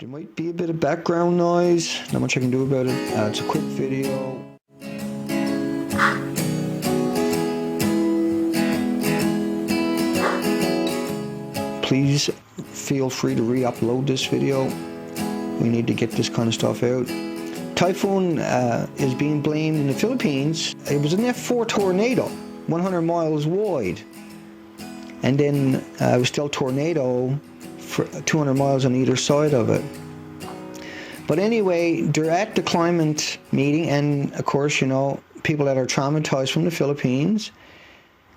There might be a bit of background noise, not much I can do about it. It's a quick video. Please feel free to re-upload this video. We need to get this kind of stuff out. Typhoon is being blamed in the Philippines. It was an F4 tornado, 100 miles wide. And then it was still tornado for 200 miles on either side of it. But anyway, they're at the climate meeting, and of course, you know, people that are traumatized from the Philippines.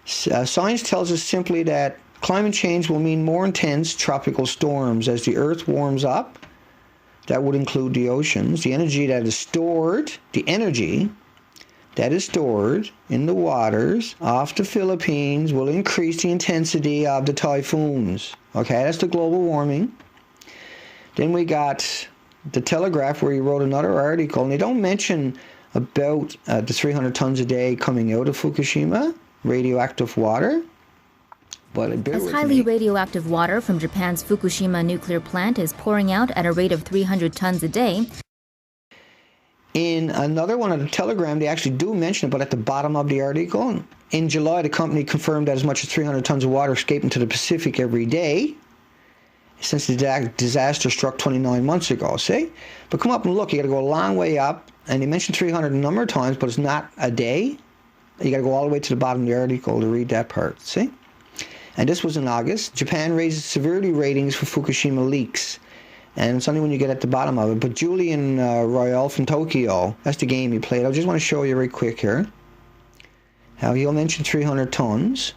Science tells us simply that climate change will mean more intense tropical storms as the Earth warms up. That would include the oceans. The energy that is stored in the waters off the Philippines will increase the intensity of the typhoons. Okay, that's the global warming. Then we got the Telegraph, where he wrote another article, and they don't mention about the 300 tons a day coming out of Fukushima, radioactive water. But as highly radioactive water from Japan's Fukushima nuclear plant is pouring out at a rate of 300 tons a day. In another one of the Telegram, they actually do mention it, but at the bottom of the article, in July, the company confirmed that as much as 300 tons of water escaped into the Pacific every day since the disaster struck 29 months ago, see? But come up and look, you got to go a long way up, and they mentioned 300 a number of times, but it's not a day. You got to go all the way to the bottom of the article to read that part, see? And this was in August. Japan raises severity ratings for Fukushima leaks. And it's only when you get at the bottom of it. But Julian Royale from Tokyo, that's the game he played. I just want to show you right quick here how he'll mention 300 tons.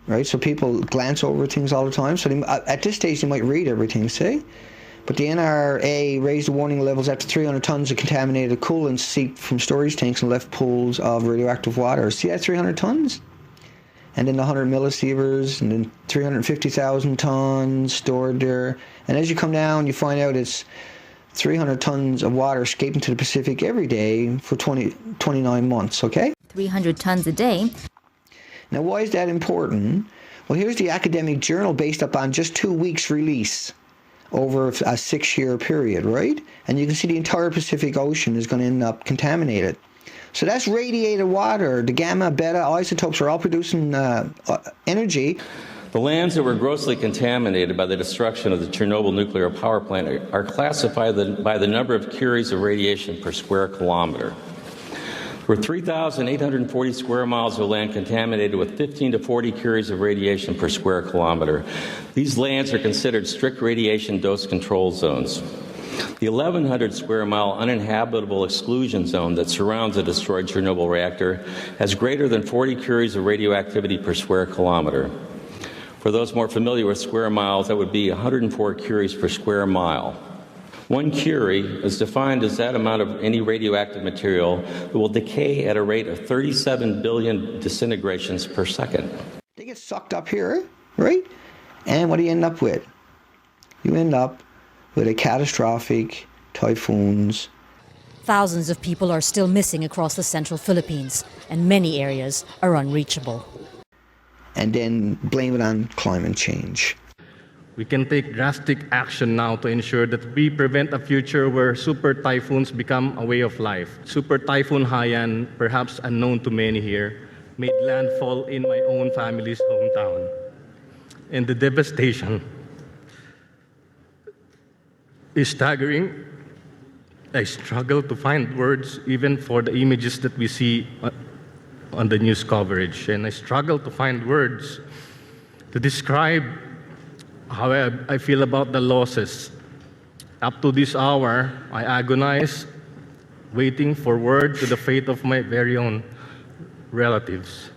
Right? So people glance over things all the time. So they, at this stage, they might read everything, see? But the NRA raised the warning levels after 300 tons of contaminated coolant seeped from storage tanks and left pools of radioactive water. See that 300 tons? And then the 100 millisieverts, and then 350,000 tons stored there. And as you come down, you find out it's 300 tons of water escaping to the Pacific every day for 29 months, okay? 300 tons a day. Now, why is that important? Well, here's the academic journal based upon just 2 weeks release over a 6-year period, right? And you can see the entire Pacific Ocean is going to end up contaminated. So that's radiated water. The gamma, beta isotopes are all producing energy. The lands that were grossly contaminated by the destruction of the Chernobyl nuclear power plant are classified by the number of curies of radiation per square kilometer. There were 3,840 square miles of land contaminated with 15 to 40 curies of radiation per square kilometer. These lands are considered strict radiation dose control zones. The 1,100 square mile uninhabitable exclusion zone that surrounds the destroyed Chernobyl reactor has greater than 40 curies of radioactivity per square kilometer. For those more familiar with square miles, that would be 104 curies per square mile. 1 curie is defined as that amount of any radioactive material that will decay at a rate of 37 billion disintegrations per second. They get sucked up here, right? And what do you end up with? You end up with a catastrophic typhoons. Thousands of people are still missing across the central Philippines, and many areas are unreachable. And then blame it on climate change. We can take drastic action now to ensure that we prevent a future where super typhoons become a way of life. Super Typhoon Haiyan, perhaps unknown to many here, made landfall in my own family's hometown. And the devastation is staggering. I struggle to find words even for the images that we see on the news coverage. And I struggle to find words to describe how I feel about the losses. Up to this hour, I agonize, waiting for word to the fate of my very own relatives.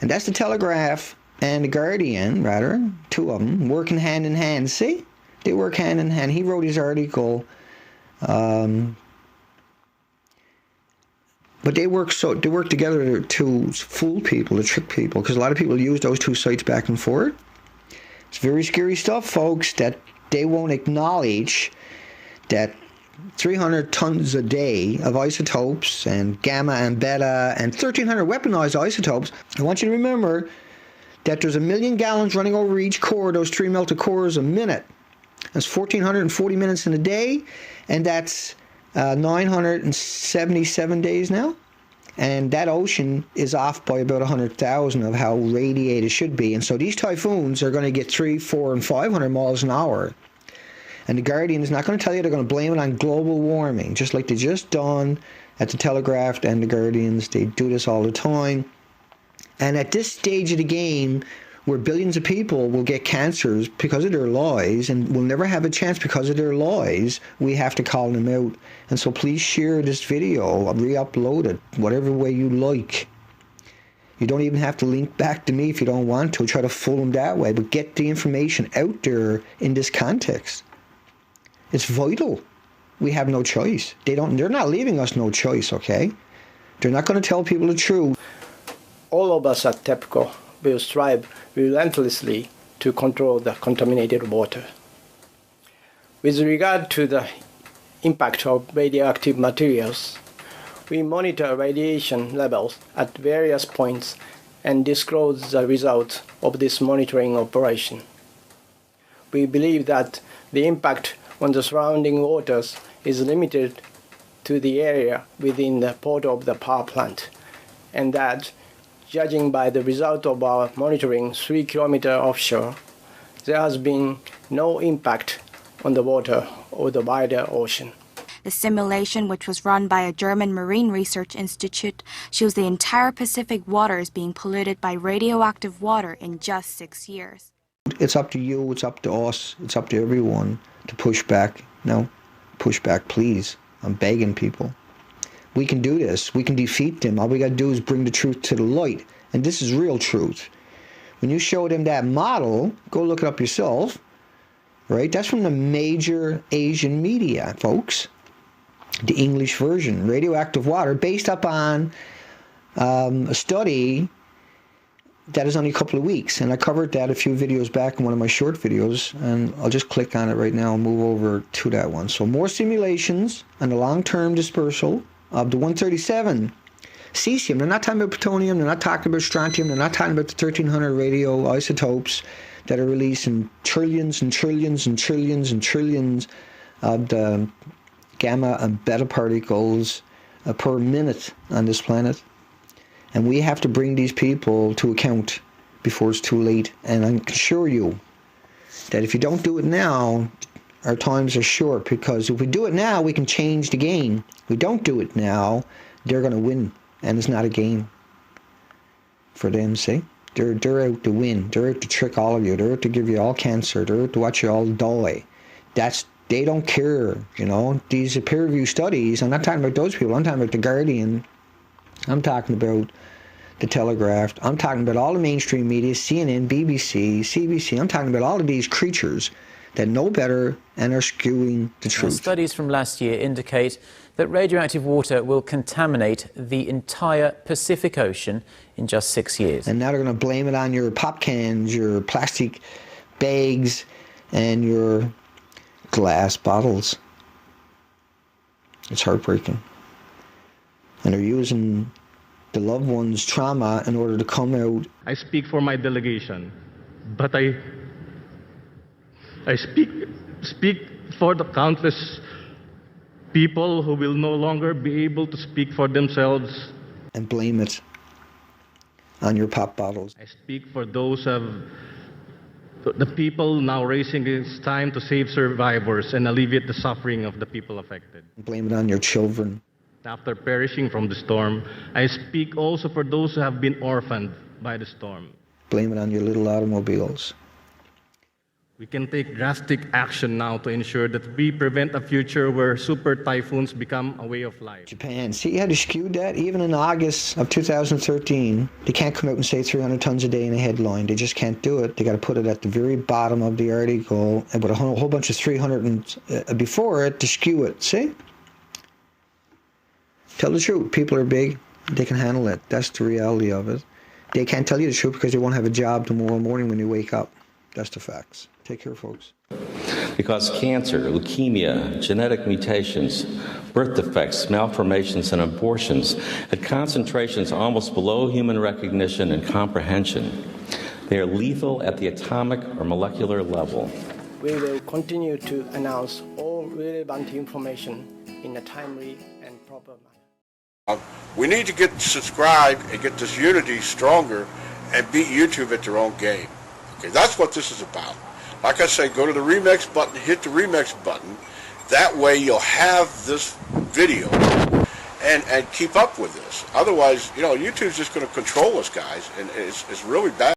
And that's the Telegraph and the Guardian, rather, two of them, working hand in hand. See? They work hand in hand. He wrote his article, but they work together to fool people, to trick people, because a lot of people use those two sites back and forth. It's very scary stuff, folks, that they won't acknowledge that 300 tons a day of isotopes and gamma and beta and 1,300 weaponized isotopes. I want you to remember that there's 1 million gallons running over each core, those 3 melted cores a minute. That's 1,440 minutes in a day, and that's 977 days now. And that ocean is off by about 100,000 of how radiated it should be. And so these typhoons are going to get 300, 400, and 500 miles an hour. And the Guardian is not going to tell you they're going to blame it on global warming, just like they just done at the Telegraph and the Guardians. They do this all the time. And at this stage of the game, where billions of people will get cancers because of their lies and will never have a chance because of their lies, we have to call them out. And so please share this video, re-upload it, whatever way you like. You don't even have to link back to me if you don't want to. Try to fool them that way, but get the information out there in this context. It's vital. We have no choice. They're not leaving us no choice, okay? They're not going to tell people the truth. All of us at TEPCO will strive relentlessly to control the contaminated water. With regard to the impact of radioactive materials, we monitor radiation levels at various points and disclose the results of this monitoring operation. We believe that the impact on the surrounding waters is limited to the area within the port of the power plant, and that, judging by the result of our monitoring 3 kilometers offshore, there has been no impact on the water or the wider ocean. The simulation, which was run by a German Marine Research Institute, shows the entire Pacific waters being polluted by radioactive water in just 6 years. It's up to you, it's up to us, it's up to everyone to push back. No, push back, please. I'm begging people. We can do this. We can defeat them. All we got to do is bring the truth to the light. And this is real truth. When you show them that model, go look it up yourself, right? That's from the major Asian media, folks. The English version, radioactive water, based upon a study that is only a couple of weeks. And I covered that a few videos back in one of my short videos, and I'll just click on it right now and move over to that one. So more simulations on the long-term dispersal of the 137 cesium. They're not talking about plutonium, they're not talking about strontium, they're not talking about the 1300 radioisotopes that are released in trillions and trillions and trillions and trillions of the gamma and beta particles per minute on this planet. And we have to bring these people to account before it's too late. And I can assure you that if you don't do it now, our times are short, because if we do it now, we can change the game. If we don't do it now, they're going to win, and it's not a game for them, see? They're out to win. They're out to trick all of you. They're out to give you all cancer. They're out to watch you all die. They don't care, you know? These peer-reviewed studies, I'm not talking about those people. I'm talking about the Guardian. I'm talking about the Telegraph. I'm talking about all the mainstream media, CNN, BBC, CBC. I'm talking about all of these creatures that know better and are skewing the truth. Studies from last year indicate that radioactive water will contaminate the entire Pacific Ocean in just 6 years. And now they're going to blame it on your pop cans, your plastic bags, and your glass bottles. It's heartbreaking. And they're using the loved one's trauma in order to come out. I speak for my delegation, but I speak for the countless people who will no longer be able to speak for themselves. And blame it on your pop bottles. I speak for those of the people now raising it's time to save survivors and alleviate the suffering of the people affected. Blame it on your children. After perishing from the storm, I speak also for those who have been orphaned by the storm. Blame it on your little automobiles. We can take drastic action now to ensure that we prevent a future where super typhoons become a way of life. Japan, see how they skewed that? Even in August of 2013, they can't come out and say 300 tons a day in a headline. They just can't do it. They got to put it at the very bottom of the article, and with a whole bunch of 300 before it to skew it. See? Tell the truth. People are big. They can handle it. That's the reality of it. They can't tell you the truth because they won't have a job tomorrow morning when you wake up. That's the facts. Take care, folks. Because cancer, leukemia, genetic mutations, birth defects, malformations, and abortions at concentrations almost below human recognition and comprehension. They are lethal at the atomic or molecular level. we will continue to announce all relevant information in a timely and proper manner. We need to get subscribed and get this unity stronger and beat YouTube at their own game. Okay, that's what this is about. Like I say, go to the remix button, hit the remix button. That way you'll have this video and keep up with this. Otherwise, YouTube's just going to control us, guys, and it's really bad.